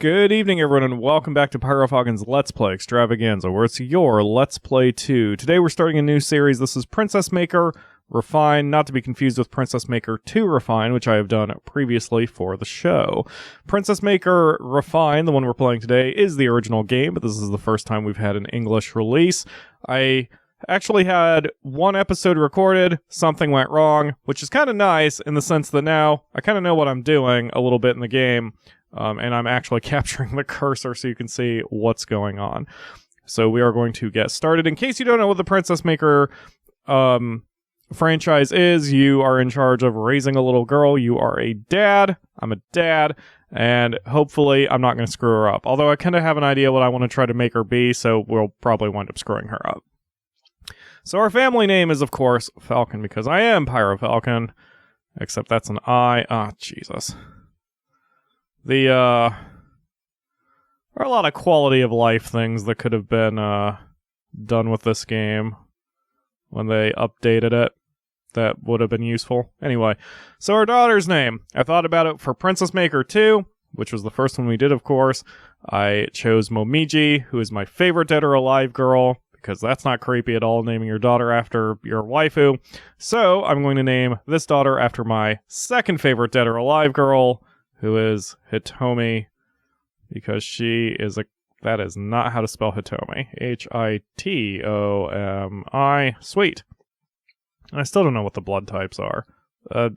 Good evening, everyone, and welcome back to PyroFalkon's Let's Play Extravaganza, where it's your Let's Play 2. Today we're starting a new series. This is Princess Maker Refine, not to be confused with Princess Maker 2 Refine, which I have done previously for the show. Princess Maker Refine, the one we're playing today, is the original game, but this is the first time we've had an English release. I actually had one episode recorded, something went wrong, which is kind of nice in the sense that now I kind of know what I'm doing a little bit in the game. And I'm actually capturing the cursor so you can see what's going on. So we are going to get started. In case you don't know what the Princess Maker franchise is, you are in charge of raising a little girl. You are a dad. I'm a dad. And hopefully I'm not going to screw her up. Although I kind of have an idea what I want to try to make her be, so we'll probably wind up screwing her up. So our family name is, of course, Falkon, because I am PyroFalkon. Except that's an I. Ah, Jesus. There are a lot of quality of life things that could have been done with this game when they updated it that would have been useful. Anyway, so our daughter's name. I thought about it for Princess Maker 2, which was the first one we did, of course. I chose Momiji, who is my favorite dead or alive girl, because that's not creepy at all, naming your daughter after your waifu. So I'm going to name this daughter after my second favorite dead or alive girl, who is Hitomi, because she is that is not how to spell Hitomi. H-I-T-O-M-I. Sweet. And I still don't know what the blood types are.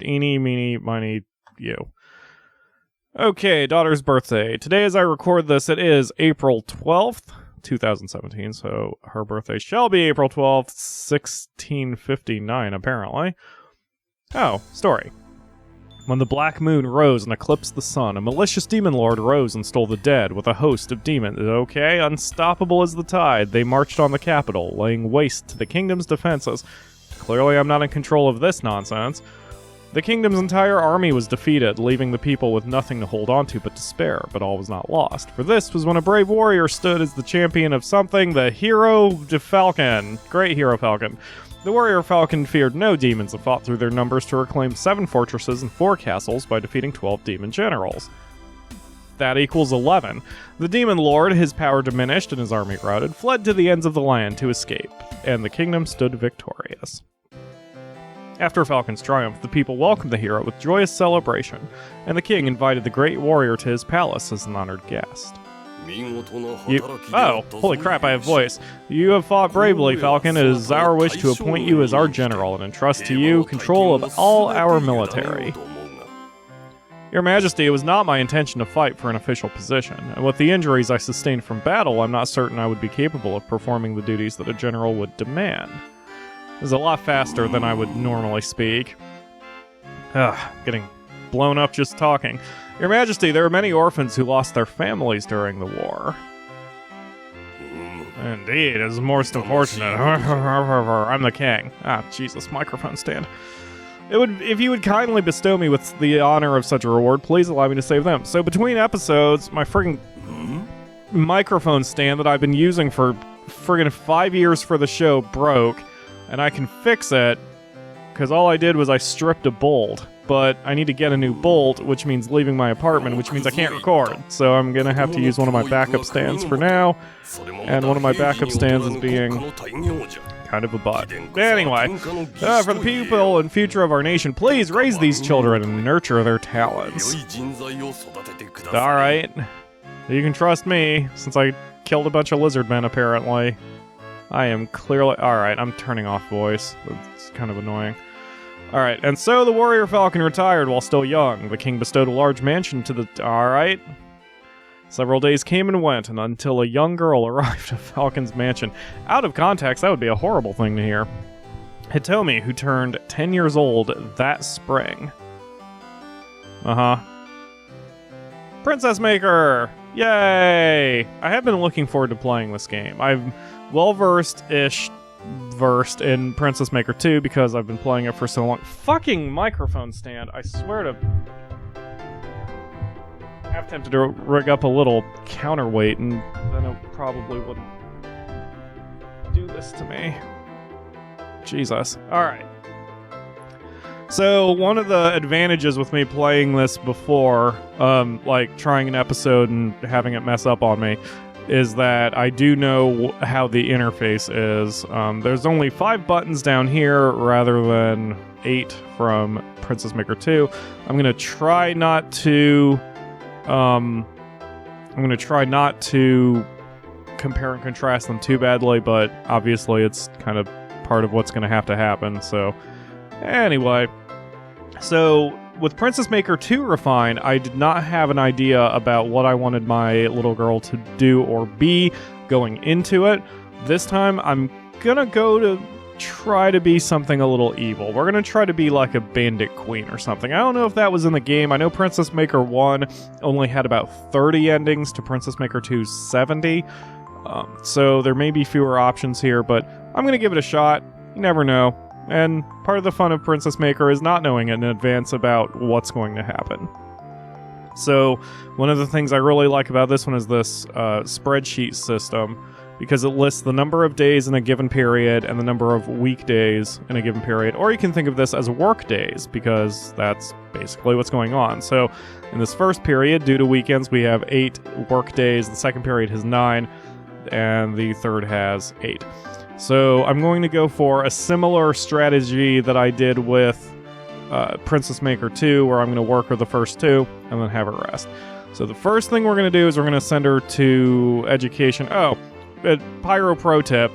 Eeny, meeny, miny, you. Okay, daughter's birthday. Today as I record this, it is April 12th, 2017, so her birthday shall be April 12th, 1659, apparently. Oh, story. When the black moon rose and eclipsed the sun, a malicious demon lord rose and stole the dead with a host of demons. Okay, unstoppable as the tide, they marched on the capital, laying waste to the kingdom's defenses. Clearly I'm not in control of this nonsense. The kingdom's entire army was defeated, leaving the people with nothing to hold on to but despair, but all was not lost. For this was when a brave warrior stood as the champion of something, the hero de Falkon. Great hero Falkon. The warrior Falcon feared no demons and fought through their numbers to reclaim 7 fortresses and 4 castles by defeating 12 demon generals. That equals 11. The demon lord, his power diminished and his army routed, fled to the ends of the land to escape, and the kingdom stood victorious. After Falcon's triumph, the people welcomed the hero with joyous celebration, and the king invited the great warrior to his palace as an honored guest. Holy crap, I have voice. You have fought bravely, Falcon. It is our wish to appoint you as our general and entrust to you control of all our military. Your Majesty, it was not my intention to fight for an official position, and with the injuries I sustained from battle, I'm not certain I would be capable of performing the duties that a general would demand. This is a lot faster than I would normally speak. Getting blown up just talking. Your Majesty, there are many orphans who lost their families during the war. Indeed, it is most unfortunate. I'm the king. Ah, Jesus, microphone stand. If you would kindly bestow me with the honor of such a reward, please allow me to save them. So between episodes, my friggin' microphone stand that I've been using for friggin' 5 years for the show broke, and I can fix it, because all I did was I stripped a bolt. But I need to get a new bolt, which means leaving my apartment, which means I can't record. So I'm going to have to use one of my backup stands for now. And one of my backup stands is being kind of a butt. Anyway, for the people and future of our nation, please raise these children and nurture their talents. Alright. You can trust me, since I killed a bunch of lizard men, apparently. I am clearly... Alright, I'm turning off voice. It's kind of annoying. Alright, and so the warrior Falcon retired while still young. The king bestowed a large mansion to the... Alright. Several days came and went, and until a young girl arrived at Falcon's mansion. Out of context, that would be a horrible thing to hear. Hitomi, who turned 10 years old that spring. Princess Maker! Yay! I have been looking forward to playing this game. I'm well-versed in Princess Maker 2 because I've been playing it for so long. Fucking microphone stand, I swear to... I'm half tempted to rig up a little counterweight and then it probably wouldn't do this to me. Jesus. Alright. So one of the advantages with me playing this before, like trying an episode and having it mess up on me, is that I do know how the interface is. There's only 5 buttons down here rather than 8 from Princess Maker 2. I'm gonna try not to compare and contrast them too badly, but obviously it's kind of part of what's gonna have to happen. So anyway, so with Princess Maker 2 Refined, I did not have an idea about what I wanted my little girl to do or be going into it. This time, I'm gonna go to try to be something a little evil. We're gonna try to be like a bandit queen or something. I don't know if that was in the game. I know Princess Maker 1 only had about 30 endings to Princess Maker 2's 70. So there may be fewer options here, but I'm gonna give it a shot. You never know. And part of the fun of Princess Maker is not knowing in advance about what's going to happen. So one of the things I really like about this one is this spreadsheet system, because it lists the number of days in a given period and the number of weekdays in a given period. Or you can think of this as work days, because that's basically what's going on. So in this first period, due to weekends, we have 8 work days. The second period has 9, and the third has 8. So I'm going to go for a similar strategy that I did with Princess Maker 2, where I'm going to work with the first 2 and then have her rest. So the first thing we're going to do is we're going to send her to education. Oh, Pyro pro tip,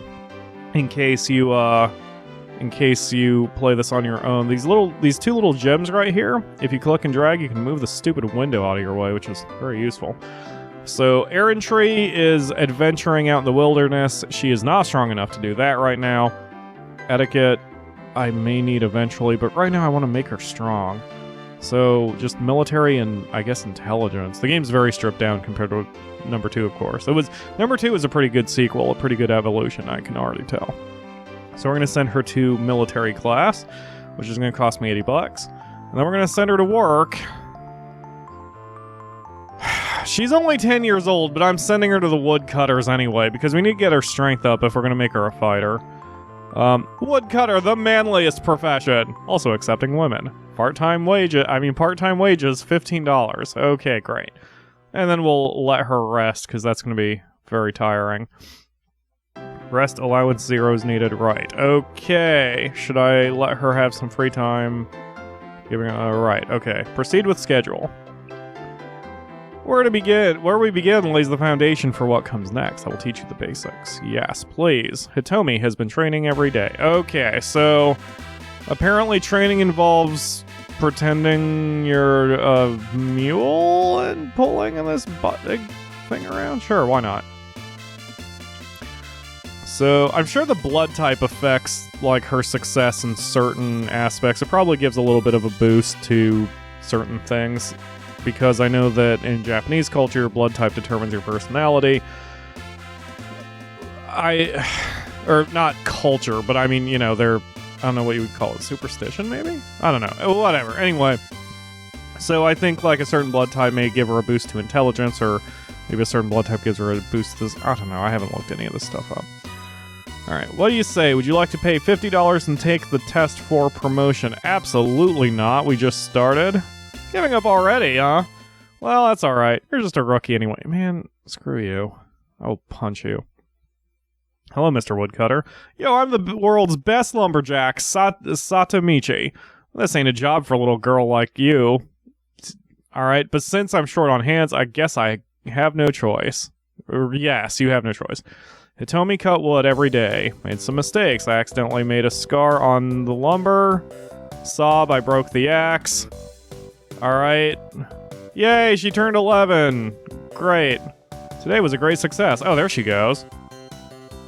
in case you play this on your own. These 2 little gems right here, if you click and drag, you can move the stupid window out of your way, which is very useful. So Errantry is adventuring out in the wilderness. She is not strong enough to do that right now. Etiquette, I may need eventually, but right now I want to make her strong. So just military and, I guess, intelligence. The game's very stripped down compared to number 2, of course. Number 2 is a pretty good sequel, a pretty good evolution, I can already tell. So we're going to send her to military class, which is going to cost me $80. And then we're going to send her to work. She's only 10 years old, but I'm sending her to the woodcutters anyway, because we need to get her strength up if we're going to make her a fighter. Woodcutter, the manliest profession. Also accepting women. Part-time wages, $15. Okay, great. And then we'll let her rest, because that's going to be very tiring. Rest allowance 0 is needed. Right. Okay. Should I let her have some free time? Right. Okay. Proceed with schedule. Where we begin lays the foundation for what comes next. I will teach you the basics. Yes, please. Hitomi has been training every day. Okay, so apparently training involves pretending you're a mule and pulling this big thing around? Sure, why not? So I'm sure the blood type affects like her success in certain aspects. It probably gives a little bit of a boost to certain things, because I know that in Japanese culture, blood type determines your personality. Or not culture, but I mean, I don't know what you would call it, superstition maybe? I don't know, whatever. Anyway, so I think like a certain blood type may give her a boost to intelligence, or maybe a certain blood type gives her a boost to this. I don't know, I haven't looked any of this stuff up. Alright, what do you say? Would you like to pay $50 and take the test for promotion? Absolutely not, we just started. Giving up already, huh? Well, that's alright. You're just a rookie anyway. Man, screw you. I'll punch you. Hello, Mr. Woodcutter. Yo, I'm the world's best lumberjack, Satomichi. This ain't a job for a little girl like you. Alright, but since I'm short on hands, I guess I have no choice. Yes, you have no choice. Hitomi cut wood every day. Made some mistakes. I accidentally made a scar on the lumber. Sob, I broke the axe. Alright. Yay, she turned 11. Great. Today was a great success. Oh, there she goes.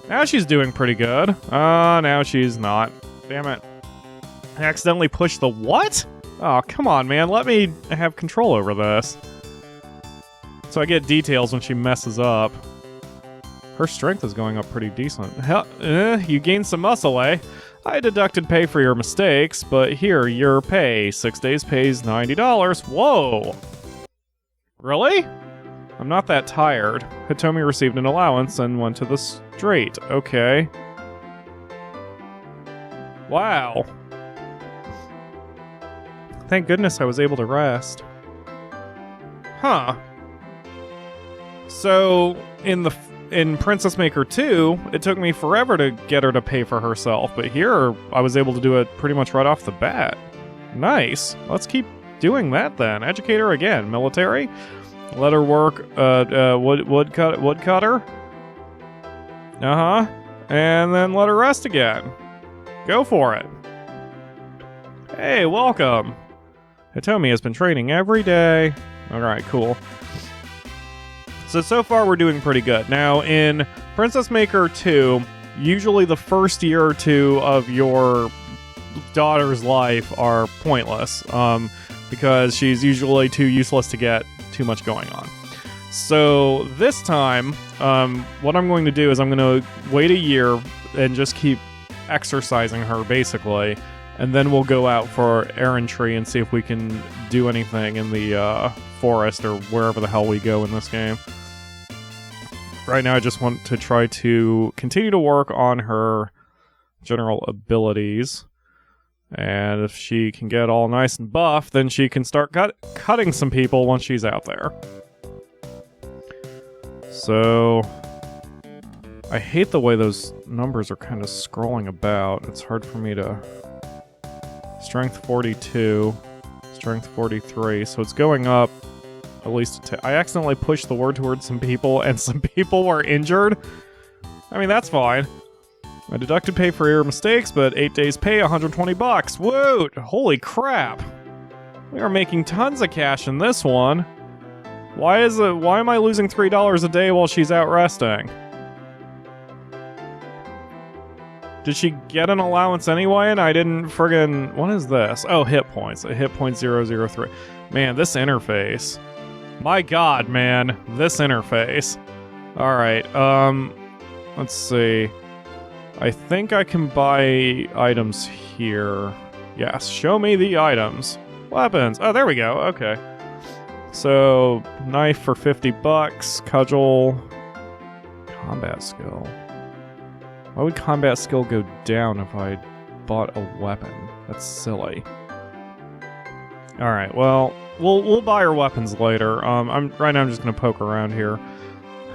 Now she's doing pretty good. Now she's not. Damn it. I accidentally pushed the what? Oh, come on, man. Let me have control over this. So I get details when she messes up. Her strength is going up pretty decent. Hell, you gained some muscle, eh? I deducted pay for your mistakes, but here, your pay. 6 days pays $90. Whoa! Really? I'm not that tired. Hitomi received an allowance and went to the straight. Okay. Wow. Thank goodness I was able to rest. Huh. So, in Princess Maker 2, it took me forever to get her to pay for herself, but here I was able to do it pretty much right off the bat. Nice. Let's keep doing that then. Educate her again. Military. Let her work woodcutter. Uh-huh. And then let her rest again. Go for it. Hey, welcome. Hitomi has been training every day. Alright, cool. So far we're doing pretty good. Now, in Princess Maker 2, usually the first year or two of your daughter's life are pointless, because she's usually too useless to get too much going on. So this time, what I'm going to do is I'm going to wait a year and just keep exercising her, basically, and then we'll go out for errantry and see if we can do anything in the forest or wherever the hell we go in this game. Right now I just want to try to continue to work on her general abilities. And if she can get all nice and buff, then she can start cutting some people once she's out there. So, I hate the way those numbers are kind of scrolling about. It's hard for me to... Strength 42, Strength 43, so it's going up at least I accidentally pushed the word towards some people, and some people were injured. I mean, that's fine. I deducted pay for your mistakes, but 8 days pay, $120. Whoa! Holy crap! We are making tons of cash in this one. Why am I losing $3 a day while she's out resting? Did she get an allowance anyway and I didn't friggin... What is this? Oh, hit points. A hit point 003. Man, this interface. My god, man. This interface. Alright, let's see. I think I can buy items here. Yes, show me the items. Weapons. Oh, there we go. Okay. So, knife for $50. Cudgel. Combat skill. Why would combat skill go down if I bought a weapon? That's silly. Alright, well, we'll buy her weapons later. Right now I'm just gonna poke around here.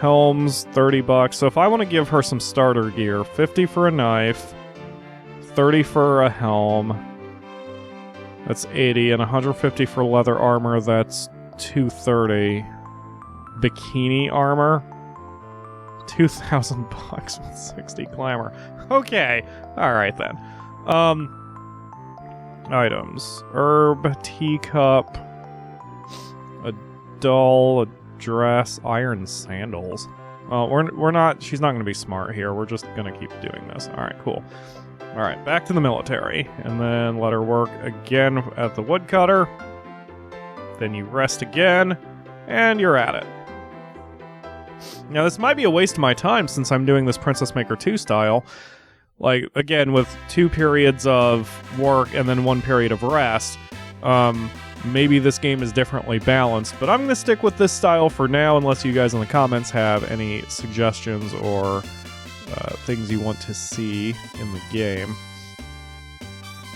Helms, $30. So if I want to give her some starter gear, 50 for a knife, 30 for a helm, that's 80, and 150 for leather armor, that's 230. Bikini armor, $2,000 with 60 glamour. Okay, alright then. Items. Herb, teacup, a doll, a dress, iron sandals. We're not, she's not gonna be smart here, we're just gonna keep doing this. Alright, cool. Alright, back to the military, and then let her work again at the woodcutter. Then you rest again, and you're at it. Now, this might be a waste of my time since I'm doing this Princess Maker 2 style. Like, again, with 2 periods of work and then 1 period of rest. Maybe this game is differently balanced, but I'm going to stick with this style for now unless you guys in the comments have any suggestions or things you want to see in the game.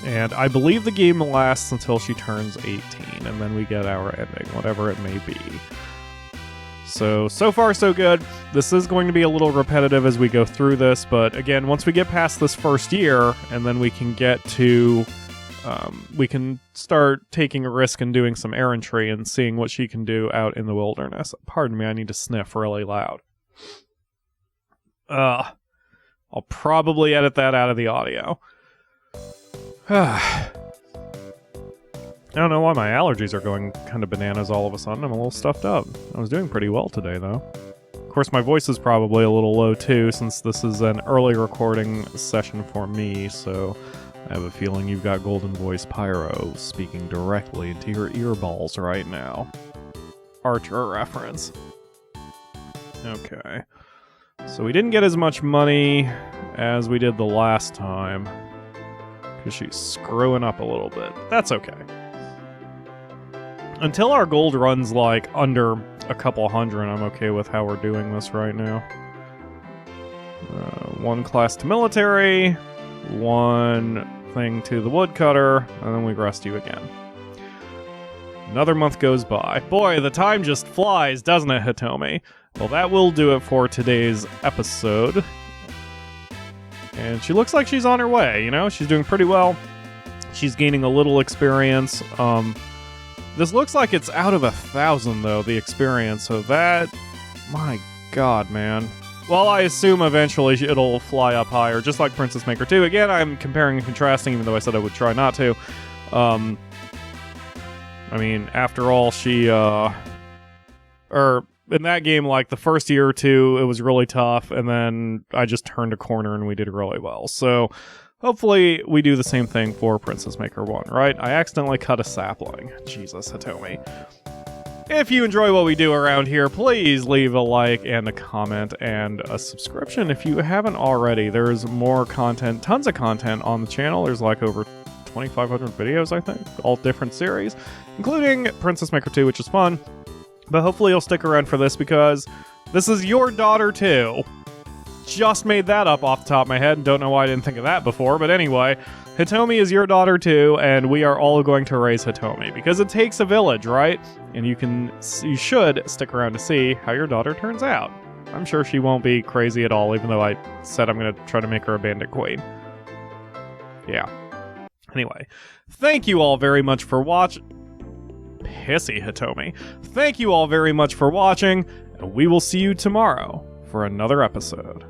And I believe the game lasts until she turns 18, and then we get our ending, whatever it may be. So far so good. This is going to be a little repetitive as we go through this, but again, once we get past this first year, and then we can get to... we can start taking a risk and doing some errantry and seeing what she can do out in the wilderness. Pardon me, I need to sniff really loud. I'll probably edit that out of the audio. I don't know why my allergies are going kind of bananas all of a sudden. I'm a little stuffed up. I was doing pretty well today, though. Of course, my voice is probably a little low, too, since this is an early recording session for me, so I have a feeling you've got Golden Voice Pyro speaking directly into your earballs right now. Archer reference. Okay. So we didn't get as much money as we did the last time, because she's screwing up a little bit. That's okay. Until our gold runs, like, under a couple hundred, I'm okay with how we're doing this right now. 1 class to military, 1 thing to the woodcutter, and then we rest you again. Another month goes by. Boy, the time just flies, doesn't it, Hitomi? Well, that will do it for today's episode. And she looks like she's on her way, you know? She's doing pretty well. She's gaining a little experience. This looks like it's out of 1,000, though, the experience. So that... My god, man. Well, I assume eventually it'll fly up higher, just like Princess Maker 2. Again, I'm comparing and contrasting, even though I said I would try not to. I mean, after all, she, in that game, like, the first year or two, it was really tough, and then I just turned a corner and we did really well. So, hopefully, we do the same thing for Princess Maker 1, right? I accidentally cut a sapling. Jesus, Hitomi. If you enjoy what we do around here, please leave a like and a comment and a subscription if you haven't already. There's more content, tons of content on the channel. There's like over 2,500 videos, I think, all different series, including Princess Maker 2, which is fun. But hopefully you'll stick around for this because this is your daughter too. Just made that up off the top of my head and don't know why I didn't think of that before, but anyway, Hitomi is your daughter too, and we are all going to raise Hitomi because it takes a village, right? And you should stick around to see how your daughter turns out. I'm sure she won't be crazy at all, even though I said I'm going to try to make her a bandit queen. Yeah. Anyway, thank you all very much for watching. Pissy Hitomi. Thank you all very much for watching, and we will see you tomorrow for another episode.